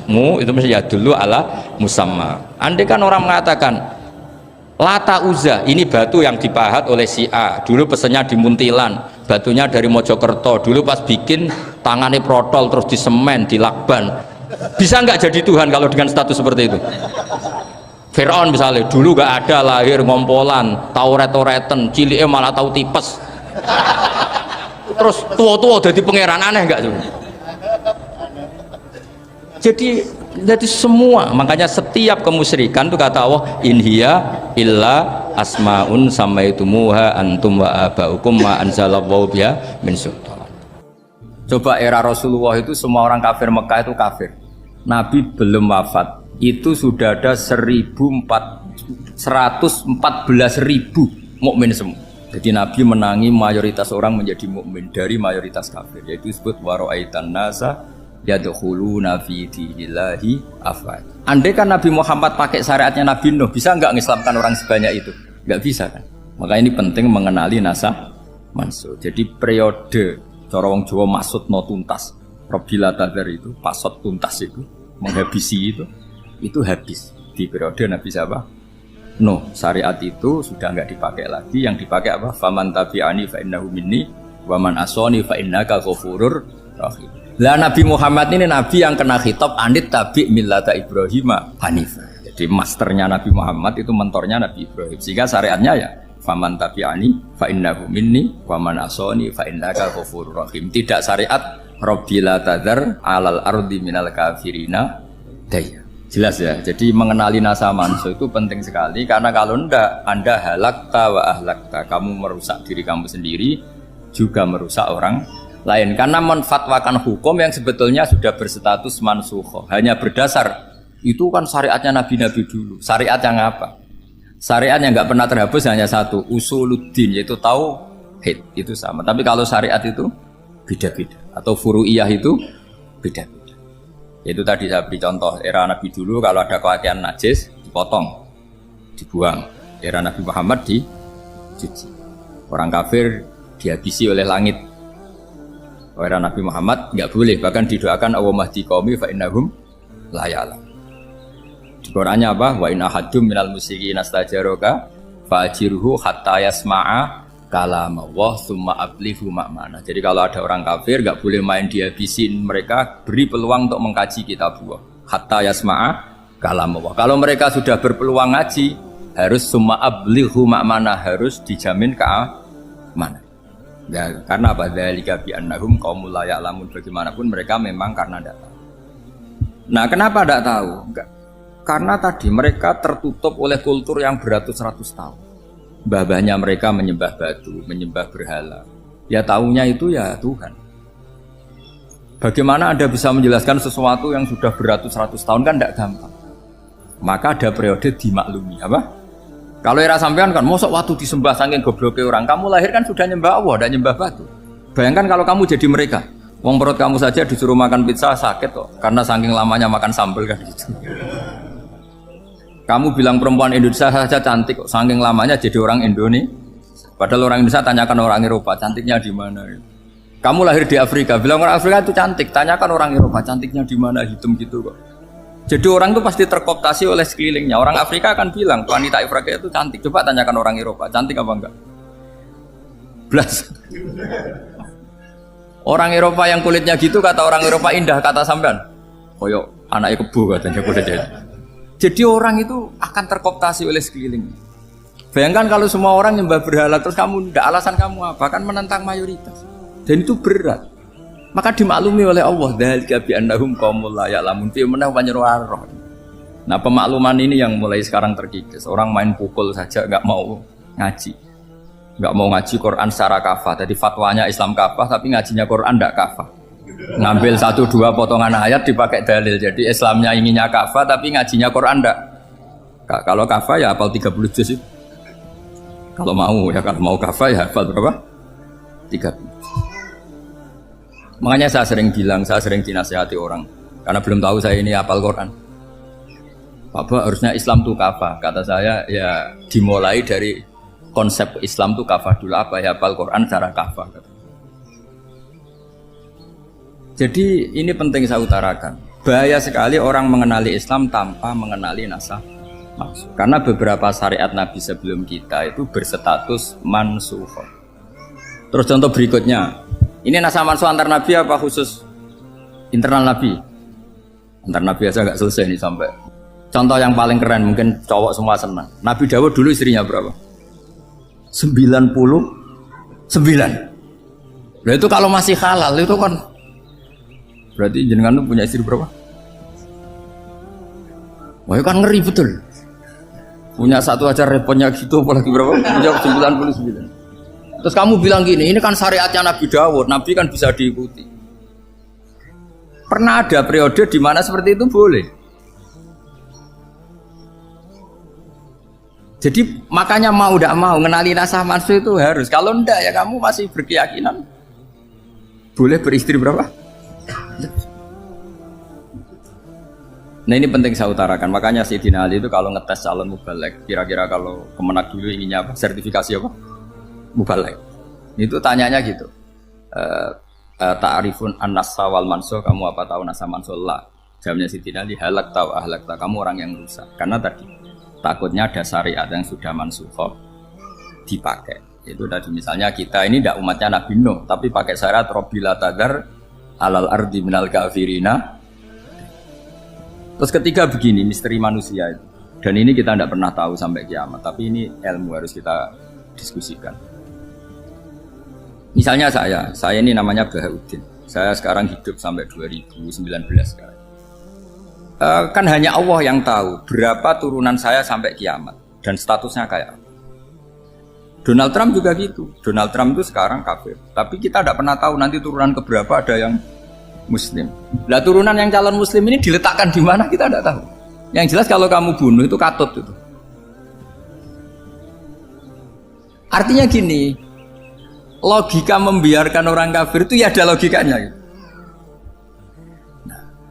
ismu itu mesti ya dulu ala musamma. Andai kan orang mengatakan Lata Uzza ini batu yang dipahat oleh si A, dulu pesennya di Muntilan, batunya dari Mojokerto, dulu pas bikin tangannya protol terus disemen, dilakban, bisa nggak jadi Tuhan kalau dengan status seperti itu? Fir'aun misalnya, dulu nggak ada, lahir ngompolan, tahu retoreten, ciliknya malah tahu tipes, terus tua-tua jadi pangeran, aneh nggak tuh? Jadi semua, makanya setiap kemusyrikan itu kata Allah, in hiya illa asmaun samaitumuha antum wa abaukum ma anzalallahu biha min sultan. Coba era Rasulullah itu semua orang kafir Mekah itu kafir. Nabi belum wafat, itu sudah ada 114.000 mukmin semua. Jadi Nabi menangi mayoritas orang menjadi mukmin dari mayoritas kafir, yaitu disebut wara'aitan nasa yadkhuluna fi dinillahi afwaj. Andai kan Nabi Muhammad pakai syariatnya Nabi Nuh, bisa enggak mengislamkan orang sebanyak itu? Enggak bisa kan? Maka ini penting mengenali nasah mansur. Jadi periode cara wong Jawa maksud no tuntas, Robila Tadar itu, pasot tuntas itu, menghabisi itu habis di periode Nabi siapa? Nuh. Syariat itu sudah enggak dipakai lagi, yang dipakai apa? Faman tabi'ani fa innahu minni wa man asani fa innaka ghafurur rahim. Lah Nabi Muhammad ini Nabi yang kena khitab anit tabi millata Ibrahim Hanifah. Jadi masternya Nabi Muhammad itu mentornya Nabi Ibrahim. Sehingga syariatnya ya faman tabi'ani fa innahu minni wa man asani fa innaka ghafurur rahim. Tidak syariat Rabbil tadzar alal ardi minal kafirina daya. Jelas ya. Jadi mengenali nasa manso itu penting sekali, karena kalau ndak Anda halakta wa ahlakta, kamu merusak diri kamu sendiri juga merusak orang lain, karena menfatwakan hukum yang sebetulnya sudah berstatus mansukh, hanya berdasar itu kan syariatnya nabi-nabi dulu. Syariat yang apa? Syariat yang nggak pernah terhapus hanya satu, usuluddin, yaitu tauhid, itu sama. Tapi kalau syariat itu beda-beda, atau furu'iyah itu beda-beda. Yaitu tadi saya beri contoh, era nabi dulu kalau ada pakaian najis dipotong, dibuang. Era Nabi Muhammad dicuci. Orang kafir dihabisi oleh langit. Era Nabi Muhammad nggak boleh, bahkan didoakan Allahumma hdi qaumi fa innahum la ya'lamun. Di Qur'annya apa? Wa in ahadum minal musyrikin astajaraka fa'jirhu hatta yasma'a kalam Allah tsumma ablighu ma'mana. Jadi kalau ada orang kafir nggak boleh main dihabisin mereka, beri peluang untuk mengkaji kitab Allah. Hatta yasma'a kalam Allah. Kalau mereka sudah berpeluang ngaji, harus tsumma ablighu ma'mana, harus dijamin keamanan. Ya, karena apa? Dzalika bi annahum qaumul la ya'lamun. Bagaimanapun mereka memang karena tidak tahu. Nah, kenapa tidak tahu? Enggak. Karena tadi mereka tertutup oleh kultur yang beratus-ratus tahun. Mbah-mbahnya mereka menyembah batu, menyembah berhala. Ya tahunya itu ya Tuhan. Bagaimana Anda bisa menjelaskan sesuatu yang sudah beratus-ratus tahun, kan tidak gampang. Maka ada periode dimaklumi, apa? Kalau era sampean kan, mosok waktu disembah saking gobloknya orang, kamu lahir kan sudah nyembah Allah, tidak nyembah batu. Bayangkan kalau kamu jadi mereka, wong perut kamu saja disuruh makan pizza sakit kok, karena saking lamanya makan sambal kan gitu. Kamu bilang perempuan Indonesia saja cantik kok, saking lamanya jadi orang Indonesia. Padahal orang Indonesia tanyakan orang Eropa, cantiknya di mana? Kamu lahir di Afrika, bilang orang Afrika itu cantik, tanyakan orang Eropa, cantiknya di mana, hitam gitu kok. Jadi orang itu pasti terkooptasi oleh sekelilingnya. Orang Afrika akan bilang wanita Afrika itu cantik. Coba tanyakan orang Eropa, cantik apa enggak? Blas. Orang Eropa yang kulitnya gitu kata orang Eropa indah, kata sampean. Koyok anaknya kebo katanya kulitnya. Jadi orang itu akan terkooptasi oleh sekelilingnya. Bayangkan kalau semua orang nyembah berhala terus kamu tidak, alasan kamu apa? Kan menentang mayoritas. Dan itu berat. Maka dimaklumi oleh Allah, dzalika bi annahum qaumul la ya'lamun fi manah panyeruarah. Nah, pemakluman ini yang mulai sekarang terkikis. Orang main pukul saja enggak mau ngaji. Enggak mau ngaji Quran secara kafah. Jadi fatwanya Islam kafah tapi ngajinya Quran enggak kafah. Ngambil 1-2 potongan ayat dipakai dalil. Jadi Islamnya inginnya kafah tapi ngajinya Quran enggak. Kalau kafah ya hafal 30 juz itu. Kalau mau kafah ya hafal berapa? 30. Makanya saya sering bilang, saya sering dinasihati orang karena belum tahu saya ini hafal Quran. Bapak harusnya Islam itu kafah. Kata saya ya dimulai dari konsep Islam itu kafah dulu, apa ya hafal Quran secara kafah. Jadi ini penting saya utarakan. bahaya sekali orang mengenali Islam tanpa mengenali nasah mansukh. Karena beberapa syariat Nabi sebelum kita itu berstatus mansukh. Terus contoh berikutnya, ini nasah mansukh antar Nabi apa khusus internal Nabi? Antar Nabi aja nggak selesai nih sampai. Contoh yang paling keren mungkin cowok semua senang. Nabi Dawud dulu istrinya berapa? 99. Nah itu kalau masih halal itu kan berarti jenengan tuh punya istri berapa? Wah itu kan ngeri betul. Punya satu aja repotnya gitu apalagi berapa? Punya 99. Terus kamu bilang gini, ini kan syariatnya Nabi Dawud, Nabi kan bisa diikuti. Pernah ada periode di mana seperti itu boleh. Jadi makanya mau tidak mau ngenali nasah mansukh itu harus. Kalau ndak ya kamu masih berkeyakinan boleh beristri berapa? Nah ini penting saya utarakan. Makanya Sayyidina Ali itu kalau ngetes calon mubalek, kira-kira kalau Kemenak dulu inginnya apa? Sertifikasi apa? Mubalek. Itu tanyanya gitu. Ta'rifun an-nassa wal mansukh, kamu apa tahu nasah mansukh? La. Jawabnya Sayyidina Ali, halak tahu ahlak tahu, kamu orang yang rusak. Karena tadi takutnya ada syariat yang sudah mansukh dipakai. Itu tadi misalnya kita ini tidak umatnya Nabi Nuh, tapi pakai syariat Robbila tadar alal ardi minal kafirina. Terus ketiga begini, misteri manusia itu. Dan ini kita tidak pernah tahu sampai kiamat, tapi ini ilmu harus kita diskusikan. Misalnya saya ini namanya Bahauddin. Saya sekarang hidup sampai 2019 sekarang. Kan hanya Allah yang tahu berapa turunan saya sampai kiamat dan statusnya kayak apa. Donald Trump juga gitu. Donald Trump itu sekarang kafir, tapi kita tidak pernah tahu nanti turunan keberapa ada yang Muslim. Lah turunan yang calon Muslim ini diletakkan di mana kita tidak tahu. Yang jelas kalau kamu bunuh itu katut itu. Artinya gini, logika membiarkan orang kafir itu ya ada logikanya.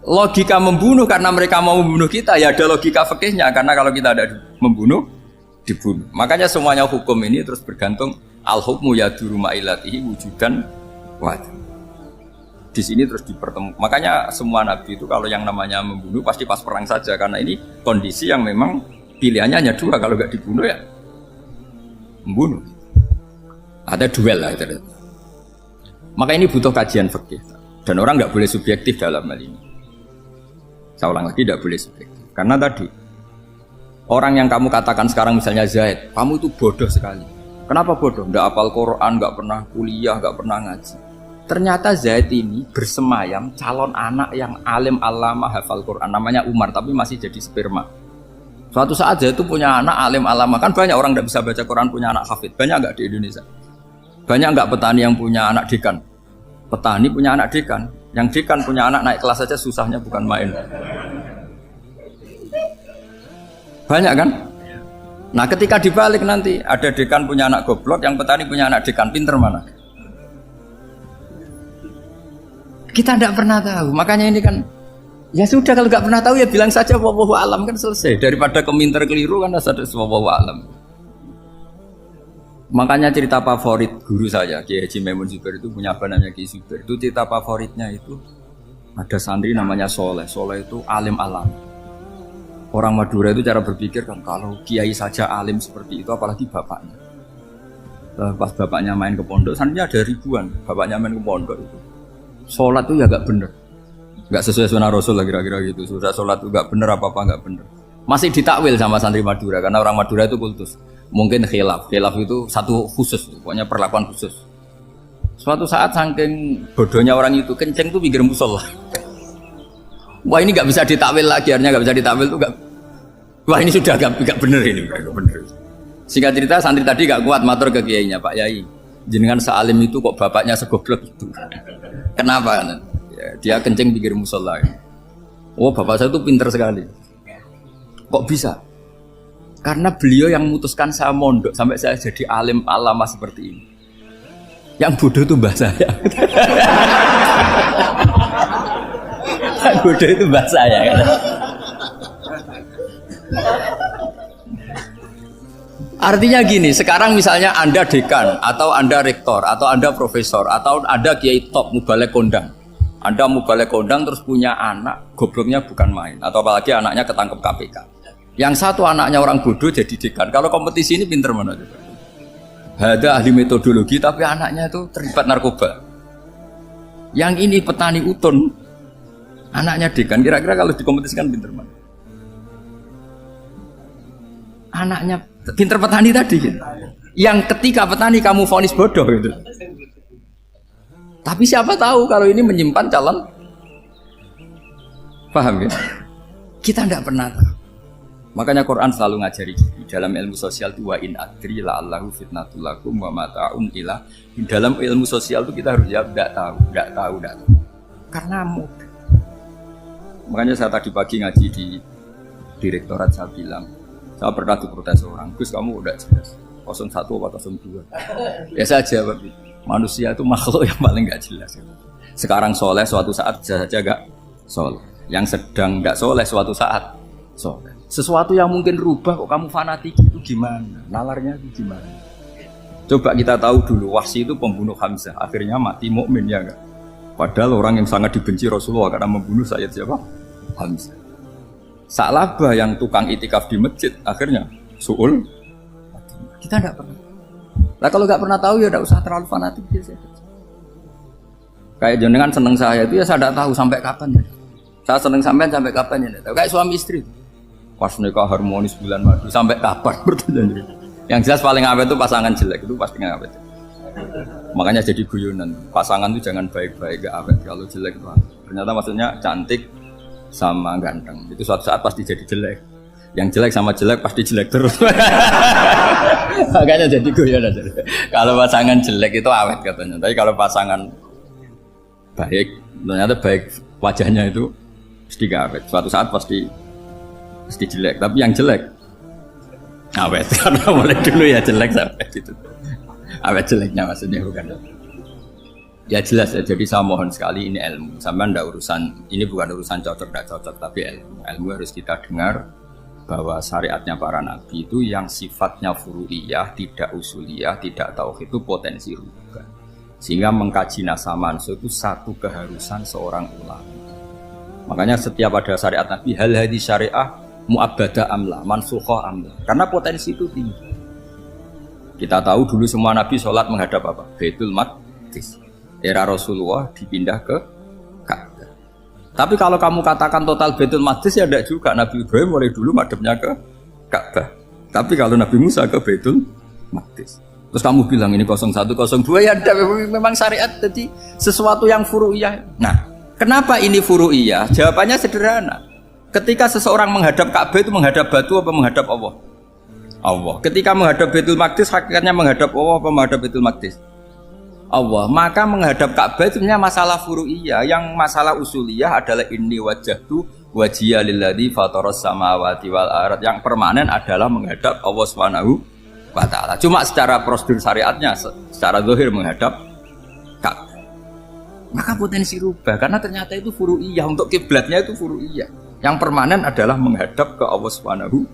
Logika membunuh karena mereka mau membunuh kita ya ada logika fikihnya, karena kalau kita ada membunuh dibunuh. Makanya semuanya hukum ini terus bergantung al-hukmu yaduru ma'ilatihi wujudan wajib. Di sini terus dipertemukan. Makanya semua nabi itu kalau yang namanya membunuh pasti pas perang saja, karena ini kondisi yang memang pilihannya hanya dua, kalau nggak dibunuh ya membunuh. Ada duel lah itu. Maka ini butuh kajian fikih dan orang nggak boleh subjektif dalam hal ini. Saya ulang lagi, tidak boleh subjektif. Karena tadi orang yang kamu katakan sekarang misalnya Zaid, kamu itu bodoh sekali. Kenapa bodoh? Nggak hafal Quran, nggak pernah kuliah, nggak pernah ngaji. Ternyata Zaid ini bersemayam calon anak yang alim alama hafal Quran, namanya Umar, tapi masih jadi sperma. Suatu saat Zaid itu punya anak alim alama, kan banyak orang tidak bisa baca Quran punya anak hafid, banyak nggak di Indonesia? Banyak nggak petani yang punya anak dekan? Petani punya anak dekan, yang dekan punya anak naik kelas saja susahnya bukan main. Banyak kan? Nah ketika dibalik nanti ada dekan punya anak goblok, yang petani punya anak dekan, pinter mana? Kita tidak pernah tahu, makanya ini kan ya sudah, kalau nggak pernah tahu ya bilang saja wallahu alam, kan selesai. Daripada keminter keliru kan ada wallahu alam. Makanya cerita favorit guru saya Kiai Haji Maimun Zubair itu punya apa namanya Kiai Zubair. Itu cerita favoritnya itu ada santri namanya Soleh. Soleh itu alim alam. Orang Madura itu cara berpikir kan kalau kiai saja alim seperti itu, apalagi bapaknya. Pas bapaknya main ke pondok, santrinya ada ribuan. Bapaknya main ke pondok itu. Sholat tuh ya gak bener, gak sesuai sunnah Rasul lah kira-kira gitu. Sudah sholat tuh gak bener, apa-apa gak bener. Masih ditakwil sama santri Madura, karena orang Madura itu kultus. Mungkin khilaf itu satu khusus, pokoknya perlakuan khusus. Suatu saat saking bodohnya orang itu, kenceng tuh pinggir musola. Wah ini gak bisa ditakwil lagi, akhirnya gak bisa ditakwil tuh gak. Wah ini sudah gak bener ini, gak bener. Singkat cerita santri tadi gak kuat matur ke kiainya, Pak Yai, jenengan sealim itu kok bapaknya segoblok itu. Kenapa? Ya, dia kencing pinggir musola. Oh bapak saya itu pinter sekali. Kok bisa? Karena beliau yang memutuskan saya mondok sampai saya jadi alim alama seperti ini. Yang bodoh itu mbah saya. Yang bodoh itu mbah saya. Artinya gini, sekarang misalnya Anda dekan, atau Anda rektor, atau Anda profesor, atau Anda kiai top, mubalek kondang. Anda mau balik kondang terus punya anak, gobloknya bukan main. Atau apalagi anaknya ketangkep KPK. Yang satu anaknya orang bodoh jadi dekan. Kalau kompetisi ini pinter mana juga. Ada ahli metodologi tapi anaknya itu terlibat narkoba. Yang ini petani utun, anaknya dekan. Kira-kira kalau dikompetisikan pinter mana? Anaknya pinter petani tadi gitu. Yang ketika petani kamu vonis bodoh gitu. Tapi siapa tahu kalau ini menyimpan calon. Paham ya? Kita tidak pernah tahu. Makanya Quran selalu ngajari dalam ilmu sosial itu wa in adri la'allahu fitnatul lakum wa mata'un ila. Dalam ilmu sosial itu kita harus jawab tidak tahu. Karena mudah. Makanya saya tadi pagi ngaji di direktorat saya bilang, saya pernah diprotes orang, Gus kamu udah jelas 01 atau 02. Ya saya jawab, manusia itu makhluk yang paling gak jelas. Sekarang soleh suatu saat bisa saja gak soleh. Yang sedang gak soleh suatu saat soleh. Sesuatu yang mungkin rubah kok kamu fanatik itu gimana? Nalarnya itu gimana? Coba kita tahu dulu Wahsy itu pembunuh Hamzah, akhirnya mati mukmin ya enggak? Padahal orang yang sangat dibenci Rasulullah karena membunuh Sayyid siapa? Hamzah. Sa'labah yang tukang itikaf di masjid akhirnya su'ul. Kita enggak pernah. Nah kalau enggak pernah tahu ya enggak usah terlalu fanatik biasa. Kayak jenengan seneng saya itu ya saya enggak tahu sampai kapan ya. Saya seneng sampean sampai kapan ya? Kayak suami istri. Pas nikah harmonis bulan madu sampai kapan bertanya. Yang jelas paling awet itu pasangan jelek itu pasti nggak awet. Makanya jadi guyonan pasangan itu jangan baik-baik gak awet, kalau jelek itu ternyata maksudnya cantik sama ganteng itu suatu saat pasti jadi jelek. Yang jelek sama jelek pasti jelek terus. Makanya jadi guyonan. Kalau pasangan jelek itu awet katanya, tapi kalau pasangan baik ternyata baik wajahnya itu pasti gak awet. Suatu saat pasti jelek, tapi yang jelek awet karena mulai dulu ya jelek sampai itu awet jeleknya maksudnya bukan ya jelas ya. Jadi saya mohon sekali ini ilmu sampai ndak urusan ini bukan urusan cocok tidak cocok tapi ilmu harus kita dengar bahwa syariatnya para nabi itu yang sifatnya furu'iyah tidak usuliyah tidak tauhid itu potensi rubah sehingga mengkaji nasab mansukh itu satu keharusan seorang ulama. Makanya setiap ada syariat nabi hal hadis syariah mu'abbadah amla, mansukhah amla. Karena potensi itu tinggi. Kita tahu dulu semua nabi sholat menghadap apa? Baitul Maqdis. Era Rasulullah dipindah ke Ka'bah. Tapi kalau kamu katakan total Baitul Maqdis ya tidak juga. Nabi Ibrahim mulai dulu madhabnya ke Ka'bah. Tapi kalau Nabi Musa ke Baitul Maqdis. Terus kamu bilang ini 01, 02 ya ada memang syariat jadi sesuatu yang furu'iyah. Nah, kenapa ini furu'iyah? Jawabannya sederhana. Ketika seseorang menghadap Ka'bah itu menghadap batu apa menghadap Allah? Allah. Ketika menghadap Baitul Maqdis hakikatnya menghadap Allah apa menghadap Baitul Maqdis? Allah. Maka menghadap Ka'bah itu sebenarnya masalah furu'iyah. Yang masalah usuliyah adalah inni wajjahtu wajhiya lilladzi fataras samawati wal ardh. Yang permanen adalah menghadap Allah Subhanahu wa taala. Cuma secara prosedur syariatnya secara zahir menghadap Ka'bah. Maka potensi rubah karena ternyata itu furu'iyah, untuk kiblatnya itu furu'iyah. Yang permanen adalah menghadap ke Allah Subhanahu